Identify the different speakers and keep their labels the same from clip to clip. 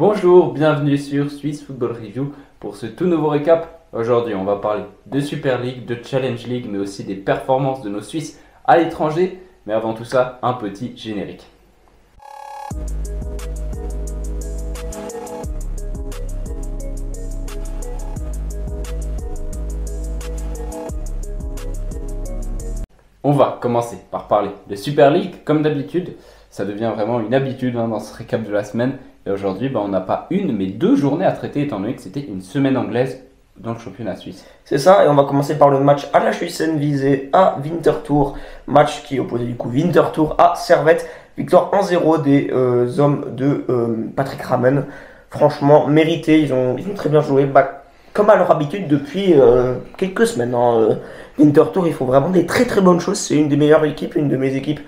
Speaker 1: Bonjour, bienvenue sur Swiss Football Review pour ce tout nouveau récap. Aujourd'hui, on va parler de Super League, de Challenge League, mais aussi des performances de nos Suisses à l'étranger. Mais avant tout ça, un petit générique. On va commencer par parler de Super League, comme d'habitude. Ça devient vraiment une habitude dans ce récap de la semaine. Et aujourd'hui, on n'a pas une, mais deux journées à traiter, étant donné que c'était une semaine anglaise dans le championnat suisse.
Speaker 2: C'est ça, et on va commencer par le match à la Chuisen visé à Winterthur. Match qui opposait du coup Winterthur à Servette. Victoire 1-0 des hommes de Patrick Ramen. Franchement, mérité, ils ont très bien joué. Comme à leur habitude depuis quelques semaines. Winterthur, ils font vraiment des très très bonnes choses. C'est une des meilleures équipes, une de mes équipes,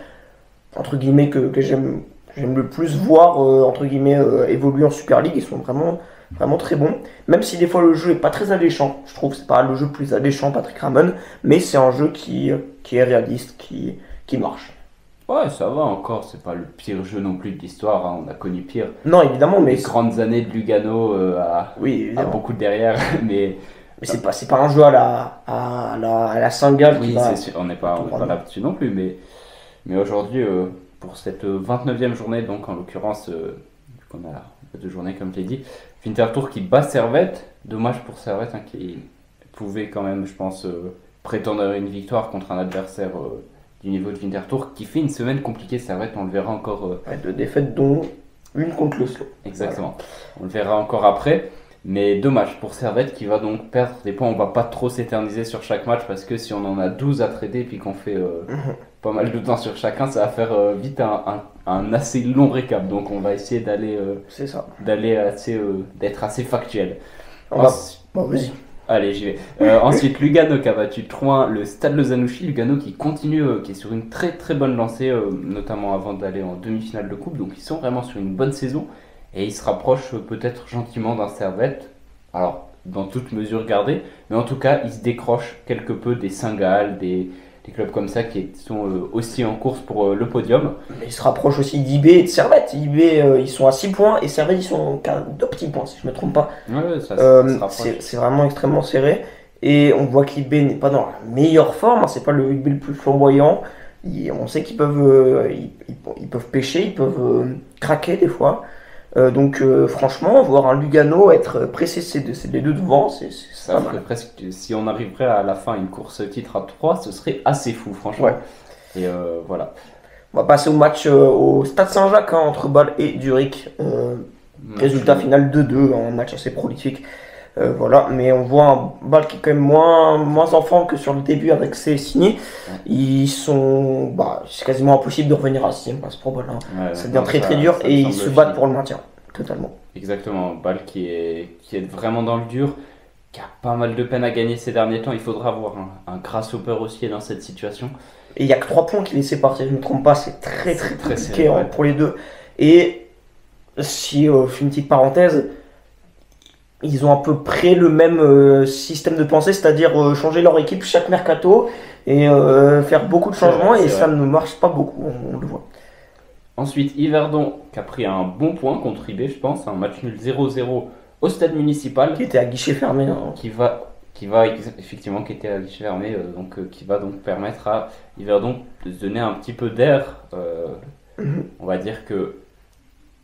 Speaker 2: entre guillemets, que j'aime le plus voir entre guillemets évoluer en Super League. Ils sont vraiment très bons, même si des fois le jeu est pas très alléchant. Je trouve que c'est pas le jeu le plus alléchant Patrick Ramen, mais c'est un jeu qui est réaliste, qui marche.
Speaker 1: Ouais, ça va encore, c'est pas le pire jeu non plus de l'histoire, hein. On a connu pire.
Speaker 2: Non, évidemment, mais
Speaker 1: Les grandes années de Lugano
Speaker 2: oui,
Speaker 1: à beaucoup derrière, mais
Speaker 2: c'est pas un jeu à la Saint-Gall qui
Speaker 1: oui,
Speaker 2: va.
Speaker 1: c'est sûr, on n'est pas là-dessus non plus, mais aujourd'hui, pour cette 29e journée, donc en l'occurrence, vu qu'on a deux journées comme je l'ai dit, Winterthur qui bat Servette, dommage pour Servette, hein, qui pouvait quand même, je pense, prétendre à une victoire contre un adversaire du niveau de Winterthur, qui fait une semaine compliquée. Servette, on le verra encore.
Speaker 2: Deux défaites, dont une contre le Slow.
Speaker 1: Exactement, on le verra encore après. Mais dommage pour Servette qui va donc perdre des points. On va pas trop s'éterniser sur chaque match parce que si on en a 12 à traiter et puis qu'on fait pas mal de temps sur chacun, ça va faire vite un assez long récap. Donc on va essayer
Speaker 2: C'est ça.
Speaker 1: d'être assez factuel.
Speaker 2: Bon, vas-y.
Speaker 1: Allez, j'y vais. Ensuite, Lugano qui a battu 3-1 le Stade Lozanouchi. Lugano qui continue, qui est sur une très très bonne lancée, notamment avant d'aller en demi-finale de coupe. Donc ils sont vraiment sur une bonne saison. Et il se rapproche peut-être gentiment d'un Servette, alors dans toute mesure gardée, mais en tout cas il se décroche quelque peu des Saint-Gall, des clubs comme ça qui sont aussi en course pour le podium.
Speaker 2: Mais il se rapproche aussi d'IB et de Servette. IB ils sont à 6 points et Servette ils sont qu'à 2 petits points si je ne me trompe pas.
Speaker 1: Ouais, ça se rapproche.
Speaker 2: C'est vraiment extrêmement serré. Et on voit que l'IB n'est pas dans la meilleure forme, hein. C'est pas le IB le plus flamboyant. On sait qu'ils peuvent, ils peuvent pêcher, ils peuvent craquer des fois. Donc franchement, voir un Lugano être pressé les deux devant, c'est
Speaker 1: ça ferait presque, si on arriverait à la fin à une course titre à 3, ce serait assez fou franchement.
Speaker 2: Ouais.
Speaker 1: Et voilà.
Speaker 2: On va passer au match au Stade Saint-Jacques, hein, entre Bâle et Zurich. Résultat final 2-2, un match assez prolifique. Voilà, mais on voit un Bâle qui est quand même moins en forme que sur le début avec ses signés. Ouais. Ils sont, c'est quasiment impossible de revenir à la 6ème place pour Bâle. Hein. Ouais, ça devient très dur et ils se battent pour le maintien, totalement.
Speaker 1: Exactement, Bâle qui est vraiment dans le dur, qui a pas mal de peine à gagner ces derniers temps. Il faudra avoir un grasshopper aussi dans cette situation.
Speaker 2: Et il n'y a que 3 points qui les séparent, si je ne me trompe pas, c'est très compliqué serré, ouais, pour les deux. Et si je fais une petite parenthèse, ils ont à peu près le même système de pensée, c'est-à-dire changer leur équipe chaque mercato et faire beaucoup de changements, et ça ne marche pas beaucoup, on le voit.
Speaker 1: Ensuite, Yverdon qui a pris un bon point contre IB, je pense, un match nul 0-0 au stade municipal.
Speaker 2: Qui était à guichet fermé. Hein.
Speaker 1: Effectivement, qui était à guichet fermé, qui va donc permettre à Yverdon de se donner un petit peu d'air. On va dire que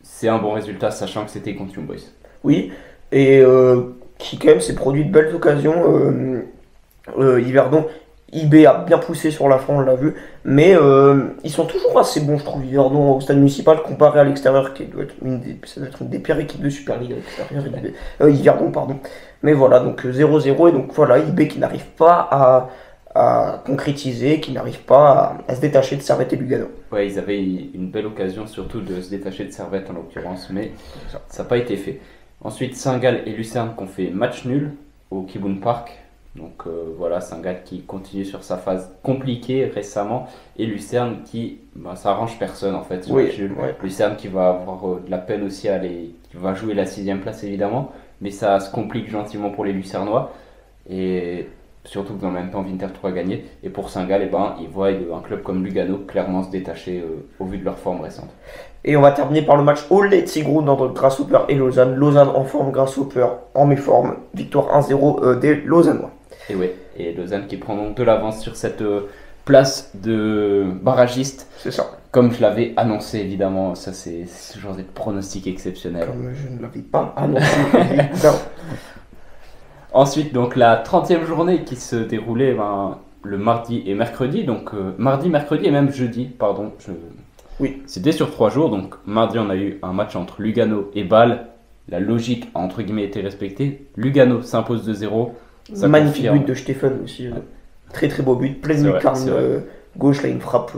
Speaker 1: c'est un bon résultat, sachant que c'était contre Young Boys.
Speaker 2: Oui. Et qui quand même s'est produit de belles occasions. Yverdon, IB a bien poussé sur la fin, on l'a vu, mais ils sont toujours assez bons, je trouve, Yverdon au stade municipal comparé à l'extérieur, qui doit être ça doit être une des pires équipes de Super League à l'extérieur. Yverdon, pardon. Mais voilà, donc 0-0, et donc voilà, IB qui n'arrive pas à concrétiser, qui n'arrive pas à se détacher de Servette et Lugano.
Speaker 1: Ouais, ils avaient une belle occasion surtout de se détacher de Servette en l'occurrence, mais ça n'a pas été fait. Ensuite, Saint-Gall et Lucerne qui ont fait match nul au Kibun Park. Donc voilà, Saint-Gall qui continue sur sa phase compliquée récemment. Et Lucerne qui, ça arrange personne en fait.
Speaker 2: Oui,
Speaker 1: ouais. Lucerne qui va avoir de la peine aussi qui va jouer la 6ème place évidemment. Mais ça se complique gentiment pour les Lucernois. Et surtout que dans le même temps, Winterthur a gagné. Et pour Saint-Gall, eh ben, ils voient un club comme Lugano clairement se détacher au vu de leur forme récente.
Speaker 2: Et on va terminer par le match All Letzigrund entre Grasshopper et Lausanne. Lausanne en forme, Grasshopper en méforme. Victoire 1-0 des Lausannois.
Speaker 1: Et ouais, et Lausanne qui prend donc de l'avance sur cette place de barragiste.
Speaker 2: C'est ça.
Speaker 1: Comme je l'avais annoncé, évidemment, ça c'est toujours des pronostics exceptionnels.
Speaker 2: Comme je ne l'avais pas annoncé, évidemment.
Speaker 1: Ensuite, donc la 30e journée qui se déroulait le mardi et mercredi. Donc mardi, mercredi et même jeudi, pardon.
Speaker 2: Oui.
Speaker 1: C'était sur 3 jours. Donc mardi, on a eu un match entre Lugano et Bâle. La logique a entre guillemets été respectée. Lugano s'impose 2-0.
Speaker 2: Magnifique but de Stéphane aussi. Très très beau but. Pleine lucarne gauche, là une frappe,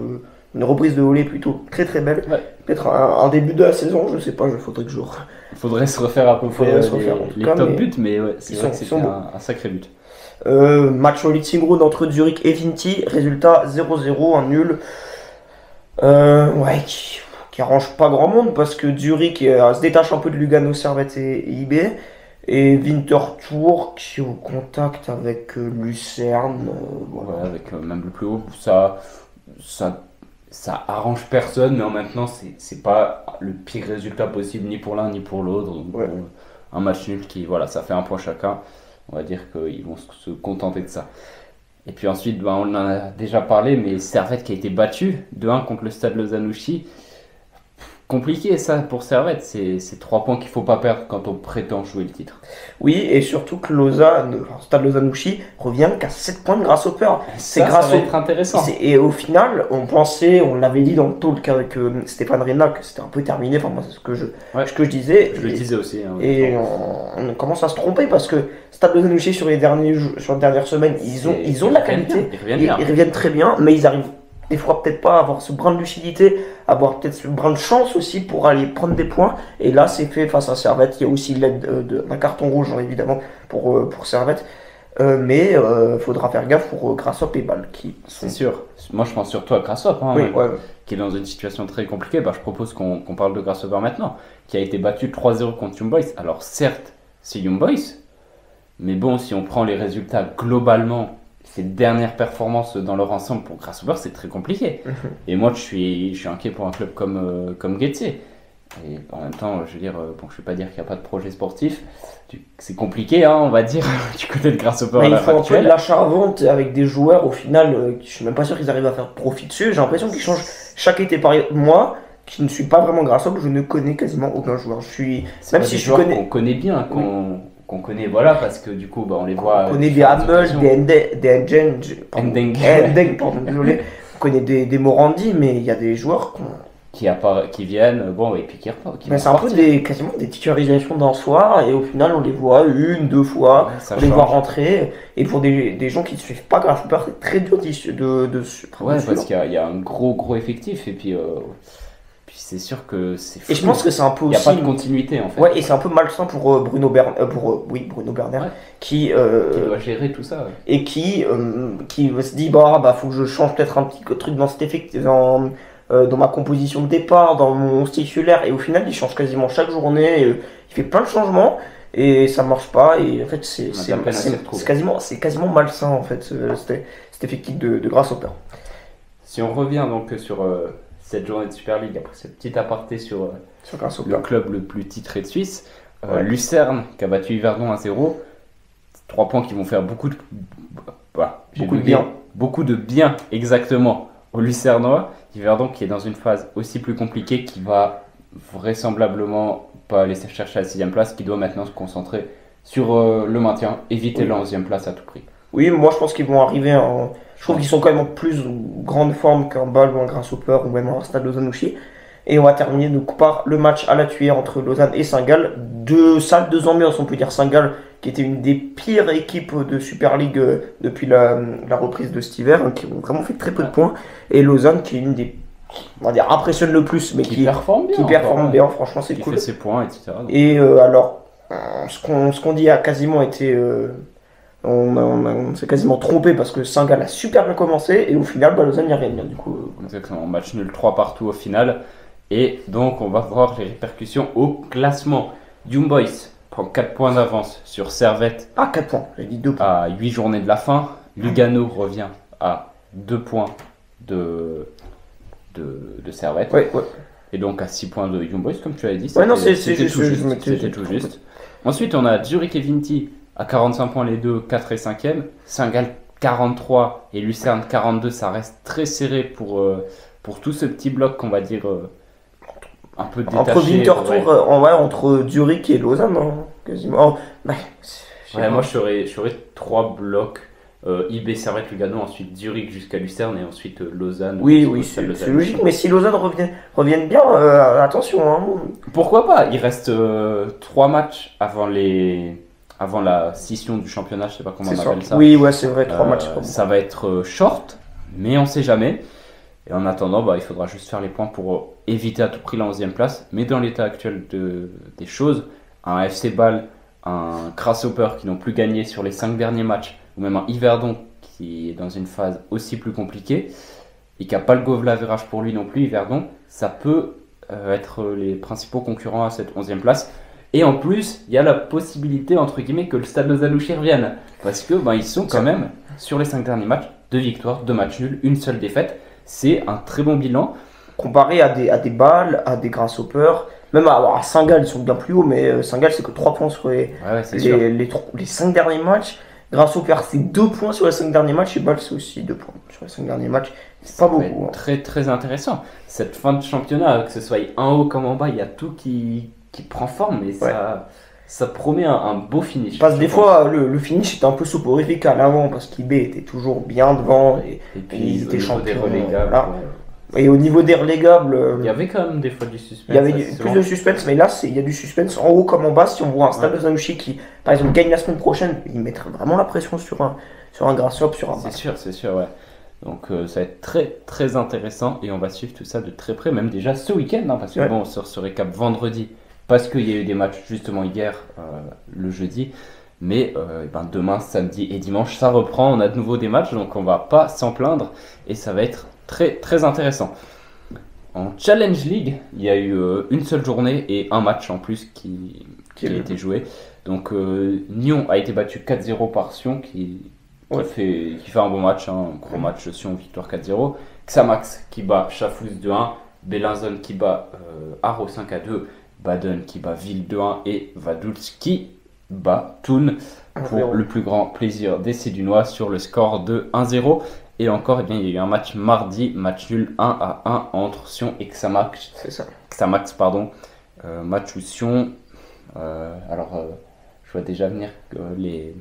Speaker 2: une reprise de volée plutôt très très belle. Ouais. Peut-être un début de la saison, je sais pas, il faudrait que je...
Speaker 1: Il faudrait se refaire à peu près les top buts, mais ouais, c'est vrai que c'était un sacré but.
Speaker 2: Match au Letzigrund entre Zurich et Vinti, résultat 0-0, un nul. Ouais, qui arrange pas grand monde parce que Zurich se détache un peu de Lugano, Servette et IB. Et Winterthur qui est au contact avec Lucerne.
Speaker 1: Voilà. Ouais, avec même le plus haut. Ça arrange personne, mais en même temps, c'est pas le pire résultat possible ni pour l'un ni pour l'autre. Donc, ouais. Un match nul qui, voilà, ça fait un point chacun. On va dire qu'ils vont se contenter de ça. Et puis ensuite, on en a déjà parlé, mais Servette qui a été battu 2-1 contre le Stade Lausanne-Ouchy. Compliqué ça pour Servette, c'est 3 points qu'il ne faut pas perdre quand on prétend jouer le titre.
Speaker 2: Oui, et surtout que Stade Lausanne-Ouchy revient qu'à 7 points de Grasshopper.
Speaker 1: Ça va être intéressant.
Speaker 2: Et au final, on l'avait dit dans le talk avec Stéphane Reyna que c'était un peu terminé, enfin moi c'est ce que je disais.
Speaker 1: Je le disais aussi. Hein,
Speaker 2: et on commence à se tromper parce que Stade Lausanne-Ouchy sur les dernières semaines, ils ont de la qualité. Ils reviennent très bien, mais ils arrivent des fois peut-être pas avoir ce brin de lucidité, avoir peut-être ce brin de chance aussi pour aller prendre des points. Et là, c'est fait face à Servette. Il y a aussi l'aide d'un carton rouge, évidemment, pour Servette. Mais faudra faire gaffe pour Grasshopper et Bâle.
Speaker 1: C'est sûr. Moi, je pense surtout à Grasshopper, qui est dans une situation très compliquée. Je propose qu'on parle de Grasshopper maintenant, qui a été battu 3-0 contre Young Boys. Alors, certes, c'est Young Boys, mais bon, si on prend les résultats globalement, ces dernières performances dans leur ensemble pour Grasshopper, c'est très compliqué. Et moi, je suis inquiet pour un club comme Getse. Et en même temps, je veux dire, je ne vais pas dire qu'il n'y a pas de projet sportif. C'est compliqué, on va dire, du côté de Grasshopper à l'heure actuelle. Il faut un peu
Speaker 2: de l'achat-vente avec des joueurs, au final, je ne suis même pas sûr qu'ils arrivent à faire profit dessus. J'ai l'impression qu'ils changent chaque été. Moi, qui ne suis pas vraiment Grasshopper, je ne connais quasiment aucun joueur.
Speaker 1: Même si je connais... qu'on connaît bien, qu'on connaît, voilà, parce que du coup, on les voit.
Speaker 2: On connaît des Hamel, des pardon, désolé. On connaît des Morandi, mais il y a des joueurs
Speaker 1: qui viennent, et puis qui repartent.
Speaker 2: Mais c'est un peu quasiment des titularisations d'un soir, et au final, on les voit 1-2 fois, on les voit rentrer. Et pour des gens qui ne suivent pas Grasshopper, c'est très dur de
Speaker 1: parce qu'il y a un gros effectif, et puis c'est sûr que c'est fou.
Speaker 2: Et je pense que c'est un peu
Speaker 1: aussi... Il n'y a pas de continuité en fait.
Speaker 2: Ouais, et c'est un peu malsain pour Bruno Berner, qui
Speaker 1: doit gérer tout ça. Ouais.
Speaker 2: Et qui se dit, faut que je change peut-être un petit truc dans cet effectif, dans ma composition de départ, dans mon titulaire. Et au final, il change quasiment chaque journée. Il fait plein de changements et ça marche pas. Et en fait, c'est quasiment malsain en fait, cet effectif de Grasshopper.
Speaker 1: Si on revient donc sur... cette journée de Super League, après cette petite aparté sur le club le plus titré de Suisse. Lucerne qui a battu Yverdon 1-0. 3 points qui vont faire beaucoup de bien exactement au Lucernois. Yverdon qui est dans une phase aussi plus compliquée, qui va vraisemblablement pas aller chercher la 6ème place, qui doit maintenant se concentrer sur le maintien, éviter la 11ème place à tout prix.
Speaker 2: Oui, moi je pense qu'ils vont arriver Je trouve qu'ils sont quand même en plus grande forme qu'un Bâle ou un Grasshopper ou même un Stade Lausanne-Ouchy. Et on va terminer donc par le match à la Tuilière entre Lausanne et Saint-Gall. Deux ambiances, on peut dire. Saint-Gall qui était une des pires équipes de Super League depuis la reprise de cet hiver, qui ont vraiment fait très peu de points. Et Lausanne qui est une des, on va dire, impressionne le plus, mais qui
Speaker 1: performe
Speaker 2: bien, franchement c'est cool.
Speaker 1: Qui fait ses points, etc. Donc.
Speaker 2: Et alors, ce qu'on dit a quasiment été... On s'est quasiment trompé parce que Saint-Gall a super bien commencé et au final Lausanne n'y a rien bien du coup.
Speaker 1: Exactement, match nul 3 partout au final. Et donc on va voir les répercussions au classement. Young Boys prend 4 points d'avance sur Servette.
Speaker 2: 4 points, j'ai dit 2 points.
Speaker 1: À 8 journées de la fin. Lugano revient à 2 points de Servette.
Speaker 2: Ouais.
Speaker 1: Et donc à 6 points de Young Boys, comme tu l'avais dit.
Speaker 2: Ouais, non, c'est
Speaker 1: C'était
Speaker 2: juste,
Speaker 1: tout juste.
Speaker 2: je m'étais-
Speaker 1: C'était tout juste. Ensuite, on a Zurich et Vinti à 45 points les deux, 4 et 5e. Saint-Gall 43 et Lucerne 42. Ça reste très serré pour tout ce petit bloc qu'on va dire un peu détaché.
Speaker 2: Entre Winterthur,
Speaker 1: ouais.
Speaker 2: entre Zurich et Lausanne, hein, quasiment. Oh, je sais
Speaker 1: Ouais,
Speaker 2: pas.
Speaker 1: moi, je ferais 3 blocs. IB, Servette, Lugano, ensuite Zurich jusqu'à Lucerne et ensuite Lausanne.
Speaker 2: Oui,
Speaker 1: jusqu'au
Speaker 2: oui,
Speaker 1: Stade
Speaker 2: c'est
Speaker 1: Lausanne.
Speaker 2: logique, mais si Lausanne reviennent bien, attention. Hein.
Speaker 1: Pourquoi pas? Il reste 3 matchs avant la scission du championnat, je sais pas comment
Speaker 2: C'est
Speaker 1: on
Speaker 2: ça.
Speaker 1: appelle ça.
Speaker 2: Oui, ouais, c'est vrai, 3 matchs. C'est pas bon.
Speaker 1: Ça va être short, mais on sait jamais. Et en attendant, il faudra juste faire les points pour éviter à tout prix la 11e place. Mais dans l'état actuel des choses, un FC Bâle, un Grasshopper qui n'ont plus gagné sur les 5 derniers matchs, ou même un Yverdon qui est dans une phase aussi plus compliquée, et qui n'a pas le goal average pour lui non plus, Yverdon, ça peut être les principaux concurrents à cette 11e place. Et en plus, il y a la possibilité, entre guillemets, que le Stade Lausanne-Ouchy revienne. Parce que ils sont quand même, sur les 5 derniers matchs, 2 victoires, 2 matchs nuls, une seule défaite. C'est un très bon bilan.
Speaker 2: Comparé à des Bâles, à des Grasshoppers, même à Saint-Gall, ils sont bien plus hauts, mais Saint-Gall, c'est que 3 points sur
Speaker 1: Ouais, c'est sûr.
Speaker 2: les 5 derniers matchs. Grasshoppers, c'est 2 points sur les 5 derniers matchs, et Bâle, c'est aussi 2 points sur les 5 derniers matchs. C'est pas
Speaker 1: Ça va
Speaker 2: beaucoup.
Speaker 1: être
Speaker 2: Hein.
Speaker 1: très très intéressant. Cette fin de championnat, que ce soit en haut comme en bas, il y a tout qui prend forme et ça promet un beau finish.
Speaker 2: Parce que
Speaker 1: je
Speaker 2: des
Speaker 1: pense.
Speaker 2: fois, le finish était un peu soporifique à l'avant, parce qu'IB était toujours bien devant.
Speaker 1: Et puis
Speaker 2: ils étaient
Speaker 1: au niveau des
Speaker 2: champions,
Speaker 1: relégables,
Speaker 2: voilà. Et au niveau des relégables,
Speaker 1: il y avait quand même des fois du suspense.
Speaker 2: il y avait
Speaker 1: assez
Speaker 2: plus
Speaker 1: souvent.
Speaker 2: de suspense, mais là, il y a du suspense en haut comme en bas. Si on voit un Stade
Speaker 1: Ouais.
Speaker 2: Lausanne-Ouchy qui, par exemple, gagne la semaine prochaine, il mettrait vraiment la pression sur un Grasshopper, sur un
Speaker 1: C'est
Speaker 2: Bâle.
Speaker 1: sûr, ouais. Donc ça va être très très intéressant et on va suivre tout ça de très près, même déjà ce week-end, hein, parce que
Speaker 2: Ouais.
Speaker 1: on sort ce récap vendredi, parce qu'il y a eu des matchs justement hier, le jeudi, mais demain, samedi et dimanche, ça reprend, on a de nouveau des matchs, donc on va pas s'en plaindre et ça va être très très intéressant. En Challenge League, il y a eu une seule journée et un match en plus qui a été joué. Donc Nyon a été battu 4-0 par Sion qui fait un bon match, hein, un gros match Sion, victoire 4-0. Xamax qui bat Schaffhouse 2-1, Belinzone qui bat Haro 5-2, Baden qui bat Ville 2-1 et Vaduz qui bat Thun pour le plus grand plaisir des Cédunois sur le score de 1-0. Et encore, il y a eu un match mardi, match nul 1-1 entre Sion et Xamax.
Speaker 2: C'est ça.
Speaker 1: Xamax, match où Sion. Je vois déjà venir les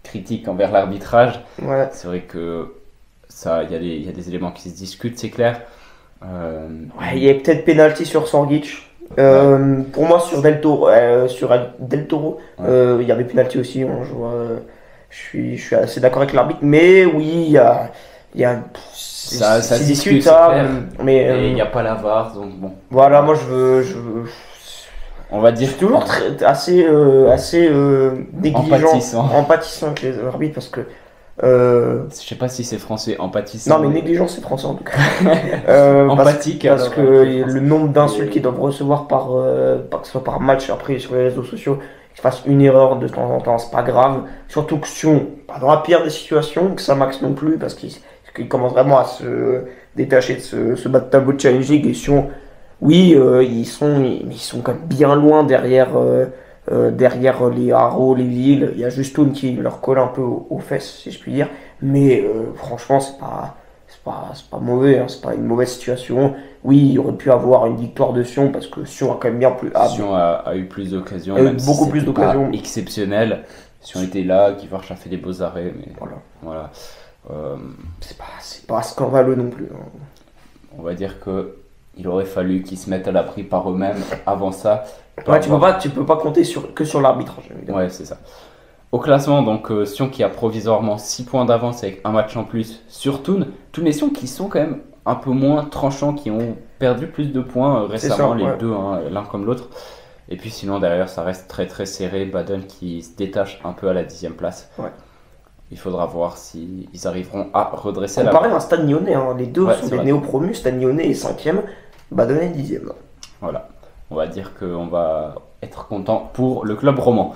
Speaker 1: critiques envers l'arbitrage.
Speaker 2: Ouais.
Speaker 1: C'est vrai que ça, il y a des éléments qui se discutent, c'est clair.
Speaker 2: Ouais, il y a peut-être pénalty sur Sorgic. Pour moi, sur Del Toro, il y avait pénalty aussi. Je suis assez d'accord avec l'arbitre, mais oui, il y a
Speaker 1: ça
Speaker 2: c'est
Speaker 1: se
Speaker 2: discutable.
Speaker 1: Mais il n'y a pas la VAR, donc bon.
Speaker 2: Voilà, moi je veux.
Speaker 1: On va
Speaker 2: Je
Speaker 1: dire
Speaker 2: suis toujours assez négligent, empathisant avec les arbitres parce que.
Speaker 1: Je sais pas si c'est français, empathisant.
Speaker 2: Non, mais négligent, c'est français en tout cas.
Speaker 1: Empathique,
Speaker 2: parce
Speaker 1: alors,
Speaker 2: que le nombre d'insultes qu'ils doivent recevoir que ce soit par match après sur les réseaux sociaux, qu'ils fassent une erreur de temps en temps, c'est pas grave. Surtout que Sion, pas dans la pire des situations, que Xamax non plus, parce qu'ils commencent vraiment à se détacher de ce bas de tableau de Challenge League. Et Sion, oui, ils sont quand même bien loin derrière les Haro, les Villes. Il y a juste Thun qui leur colle un peu aux fesses, si je puis dire. Mais franchement, c'est pas mauvais, hein, c'est pas une mauvaise situation. Oui, il aurait pu avoir une victoire de Sion parce que Sion a quand même bien plus.
Speaker 1: Sion a eu plus d'occasions,
Speaker 2: a eu
Speaker 1: même
Speaker 2: beaucoup
Speaker 1: si
Speaker 2: plus
Speaker 1: c'était
Speaker 2: d'occasions.
Speaker 1: pas exceptionnel. Sion était là, Guivarch a fait des beaux arrêts, mais voilà.
Speaker 2: C'est pas scandaleux non plus. Hein.
Speaker 1: On va dire que il aurait fallu qu'ils se mettent à l'abri par eux-mêmes avant ça.
Speaker 2: Ouais, tu peux pas compter que sur l'arbitrage, évidemment.
Speaker 1: Ouais, c'est ça. Au classement, donc Sion qui a provisoirement 6 points d'avance avec un match en plus sur Thun. Thun et Sion qui sont quand même un peu moins tranchants, qui ont perdu plus de points récemment, les deux, hein, l'un comme l'autre. Et puis sinon derrière ça reste très très serré. Baden qui se détache un peu à la 10e place.
Speaker 2: Ouais.
Speaker 1: Il faudra voir s'ils arriveront à redresser
Speaker 2: On
Speaker 1: la
Speaker 2: parlait d'un Stade Nyonnais, hein. Les deux sont des
Speaker 1: vrai.
Speaker 2: néo-promus. Stade Nyonnais est 5e, Baden est 10e.
Speaker 1: Voilà, on va dire qu'on va être content pour le club roman.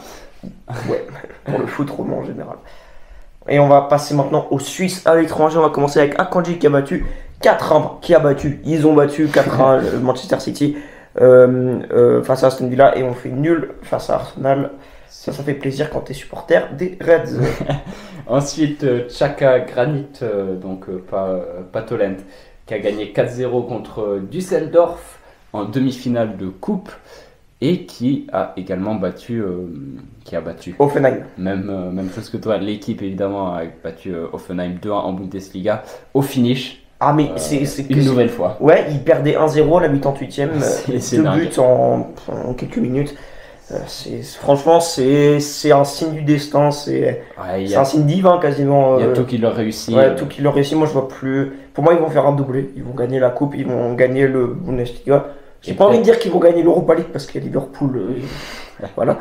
Speaker 2: Ouais, pour le foot roman en général. Et on va passer maintenant aux Suisses à l'étranger. On va commencer avec Akanji qui a battu 4-1. Ils ont battu 4-1 le Manchester City face à Aston Villa et on fait nul face à Arsenal. Ça fait plaisir quand tu es supporter des Reds.
Speaker 1: Ensuite, Chaka Granit, pas Tolent, qui a gagné 4-0 contre Düsseldorf en demi-finale de coupe et qui a également battu
Speaker 2: Offenheim.
Speaker 1: Même chose que toi, l'équipe évidemment a battu Offenheim 2-1 en Bundesliga au finish.
Speaker 2: Ah mais c'est
Speaker 1: une nouvelle fois.
Speaker 2: Ouais, ils perdaient 1-0 à la 88e,
Speaker 1: c'est
Speaker 2: 2
Speaker 1: dingue.
Speaker 2: buts en quelques minutes. Franchement, c'est un signe du destin, c'est un signe divin quasiment.
Speaker 1: Il y a tout qui leur réussit.
Speaker 2: Ouais, tout qui leur réussit. Moi, je vois plus. Pour moi, ils vont faire un doublé. Ils vont gagner la coupe, ils vont gagner le Bundesliga. J'ai pas envie de dire qu'ils vont gagner l'Europa League parce qu'il y a Liverpool. Voilà.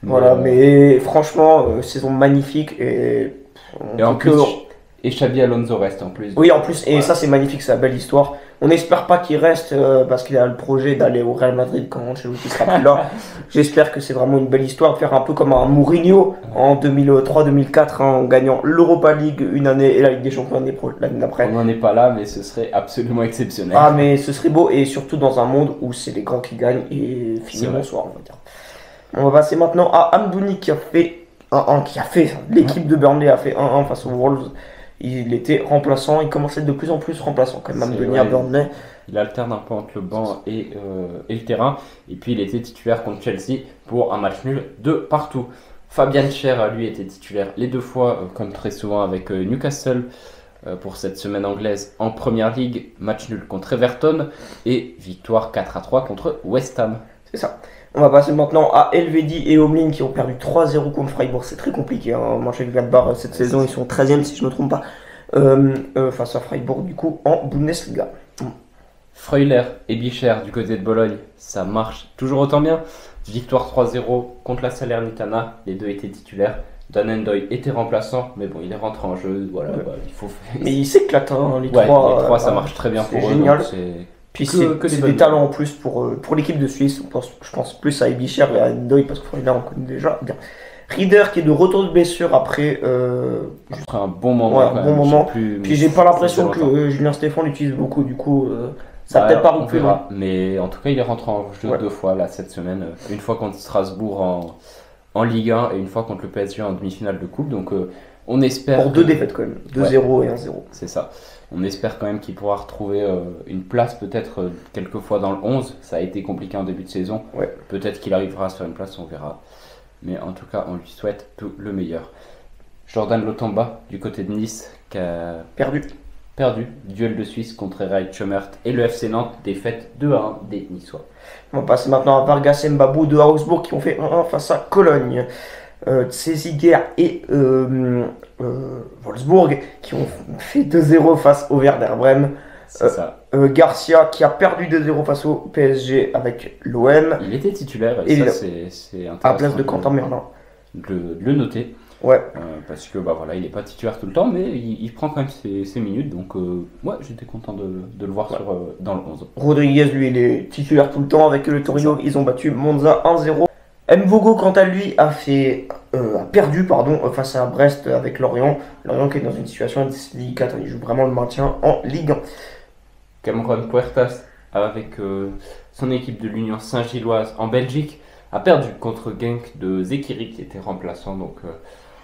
Speaker 2: Voilà, mais franchement, saison magnifique et
Speaker 1: en plus, et Xabi Alonso reste en plus.
Speaker 2: Oui, en plus, et ça c'est magnifique, c'est une belle histoire. On n'espère pas qu'il reste parce qu'il a le projet d'aller au Real Madrid quand Ancelotti sera plus là. J'espère que c'est vraiment une belle histoire, de faire un peu comme un Mourinho en 2003-2004 en gagnant l'Europa League une année et la Ligue des Champions l'année d'après.
Speaker 1: On n'en est pas là, mais ce serait absolument exceptionnel.
Speaker 2: Ah, mais ce serait beau et surtout dans un monde où c'est les grands qui gagnent et finir bonsoir, on va dire. On va passer maintenant à Amdouni qui a fait 1-1, l'équipe de Burnley a fait 1-1 face aux Wolves. Il était remplaçant, il commençait de plus en plus remplaçant quand même Amdouni à Burnley.
Speaker 1: Il alterne un peu entre le banc et le terrain. Et puis il était titulaire contre Chelsea pour un match nul de partout. Fabian Schär, lui, était titulaire les deux fois, comme très souvent avec Newcastle, pour cette semaine anglaise en Première Ligue. Match nul contre Everton et victoire 4-3 contre West Ham.
Speaker 2: C'est ça. On va passer maintenant à Elvedi et Omlin qui ont perdu 3-0 contre Freiburg. C'est très compliqué. Mönchengladbach cette saison, ils sont 13e si je ne me trompe pas. Face à Freiburg du coup en Bundesliga.
Speaker 1: Freuler et Bicher du côté de Bologne, ça marche toujours autant bien. Victoire 3-0 contre la Salernitana, les deux étaient titulaires. Dan Endoy était remplaçant, mais bon, il est rentré en jeu. Voilà, il faut.
Speaker 2: Mais il s'éclate, hein, les
Speaker 1: trois.
Speaker 2: Les
Speaker 1: trois, ça marche très bien pour eux.
Speaker 2: Génial.
Speaker 1: Puis
Speaker 2: c'est des talents en plus pour l'équipe de Suisse. Je pense plus à Ebicher et à Endoy parce que Freuler on connaît déjà bien. Rieder qui est de retour de blessure après
Speaker 1: un bon moment.
Speaker 2: Ouais, un bon moment. Puis j'ai pas l'impression que Julien Stéphan l'utilise beaucoup, du coup ça peut-être pas plus loin.
Speaker 1: Mais en tout cas il est rentré en jeu 2 fois là cette semaine. Une fois contre Strasbourg en Ligue 1 et une fois contre le PSG en demi-finale de coupe. Donc on espère.
Speaker 2: Pour 2 défaites quand même, 2-0 et 1-0.
Speaker 1: C'est ça. On espère quand même qu'il pourra retrouver une place peut-être quelques fois dans le 11. Ça a été compliqué en début de saison.
Speaker 2: Ouais.
Speaker 1: Peut-être qu'il arrivera à se faire une place, on verra. Mais en tout cas, on lui souhaite tout le meilleur. Jordan Lotamba, du côté de Nice, qui a perdu. Duel de Suisse contre Rai Chomert et le FC Nantes, défaite 2-1 des Niçois.
Speaker 2: On va passer maintenant à Vargas et Mbabou de Augsbourg qui ont fait 1-1 face à Cologne. Tsesiger et Wolfsburg qui ont fait 2-0 face au Werder Bremen.
Speaker 1: C'est ça.
Speaker 2: Garcia qui a perdu 2-0 face au PSG avec l'OM.
Speaker 1: Il était titulaire et ça c'est intéressant.
Speaker 2: À la place de Quentin Merlin.
Speaker 1: De le noter.
Speaker 2: Ouais.
Speaker 1: Parce que il n'est pas titulaire tout le temps, mais il prend quand même ses minutes. Donc j'étais content de le voir dans le 11.
Speaker 2: Rodriguez, lui, il est titulaire tout le temps avec le Torino. Ils ont battu Monza 1-0. Mvogo, quant à lui, a perdu face à Brest avec Lorient. Lorient qui est dans une situation délicate. Il joue vraiment le maintien en Ligue 1.
Speaker 1: Cameron Puertas, avec son équipe de l'Union Saint-Gilloise en Belgique, a perdu contre Genk de Zekiri qui était remplaçant. Donc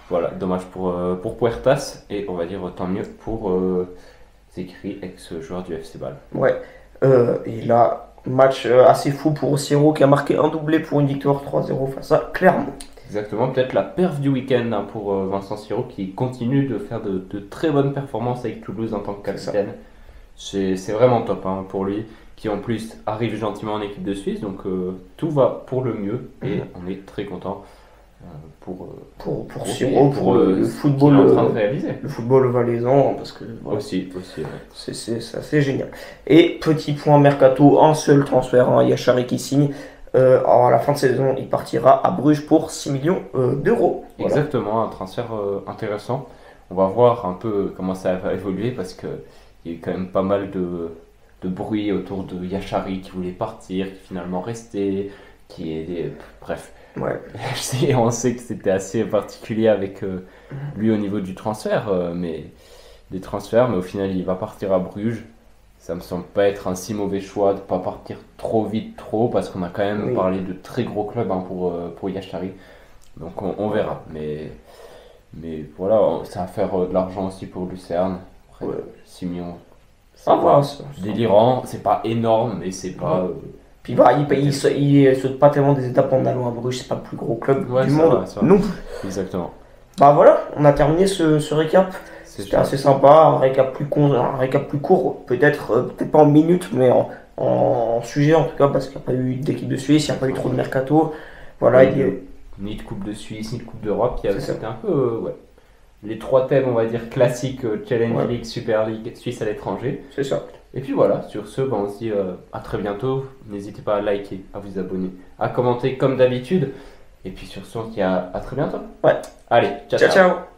Speaker 1: voilà, dommage pour Puertas et on va dire tant mieux pour Zekiri, ex-joueur du FC Bâle.
Speaker 2: Ouais, et là, match assez fou pour Osiero qui a marqué un doublé pour une victoire 3-0 face à Clermont.
Speaker 1: Exactement, peut-être la perf du week-end pour Vincent Siro qui continue de faire de très bonnes performances avec Toulouse en tant que capitaine. C'est vraiment top pour lui, qui en plus arrive gentiment en équipe de Suisse, donc tout va pour le mieux et on est très content pour
Speaker 2: Siro, pour le football
Speaker 1: en train de réaliser.
Speaker 2: Le football valaisan, parce que
Speaker 1: voilà, aussi ouais.
Speaker 2: C'est génial. Et petit point mercato, un seul transfert, Yachari qui signe. À la fin de saison, il partira à Bruges pour 6 millions d'euros.
Speaker 1: Voilà. Exactement, un transfert intéressant. On va voir un peu comment ça va évoluer parce que il y a eu quand même pas mal de bruit autour de Yachari qui voulait partir, qui finalement restait, bref.
Speaker 2: Ouais.
Speaker 1: On sait que c'était assez particulier avec lui au niveau du transfert, mais au final il va partir à Bruges. Ça me semble pas être un si mauvais choix de pas partir trop vite, parce qu'on a quand même
Speaker 2: Oui.
Speaker 1: parlé de très gros clubs hein, pour Yachari. Donc on verra. Mais voilà, ça va faire de l'argent aussi pour Lucerne. Après,
Speaker 2: Ouais.
Speaker 1: 6 millions, c'est
Speaker 2: Ah, voilà,
Speaker 1: pas délirant, c'est pas énorme, mais c'est pas.
Speaker 2: Puis bah, il saute pas tellement des étapes en allant à Bruges, c'est pas le plus gros club
Speaker 1: Ouais,
Speaker 2: du
Speaker 1: c'est
Speaker 2: monde
Speaker 1: vrai, c'est vrai.
Speaker 2: non plus.
Speaker 1: Exactement.
Speaker 2: Bah voilà, on a terminé ce récap.
Speaker 1: C'est
Speaker 2: C'était assez sympa, un récap plus court, peut-être pas en minutes, mais en sujet en tout cas, parce qu'il n'y a pas eu d'équipe de Suisse, il n'y a pas eu trop de mercato. Voilà,
Speaker 1: Ni de Coupe de Suisse, ni de Coupe d'Europe.
Speaker 2: C'est ça.
Speaker 1: C'était un peu ouais, les trois thèmes, on va dire, classiques Challenge
Speaker 2: Ouais.
Speaker 1: League, Super League, Suisse à l'étranger.
Speaker 2: c'est ça.
Speaker 1: Et puis voilà, sur ce, on se dit à très bientôt. N'hésitez pas à liker, à vous abonner, à commenter comme d'habitude. Et puis sur ce, on se dit à très bientôt.
Speaker 2: Ouais.
Speaker 1: Allez, ciao.
Speaker 2: Ciao, ciao.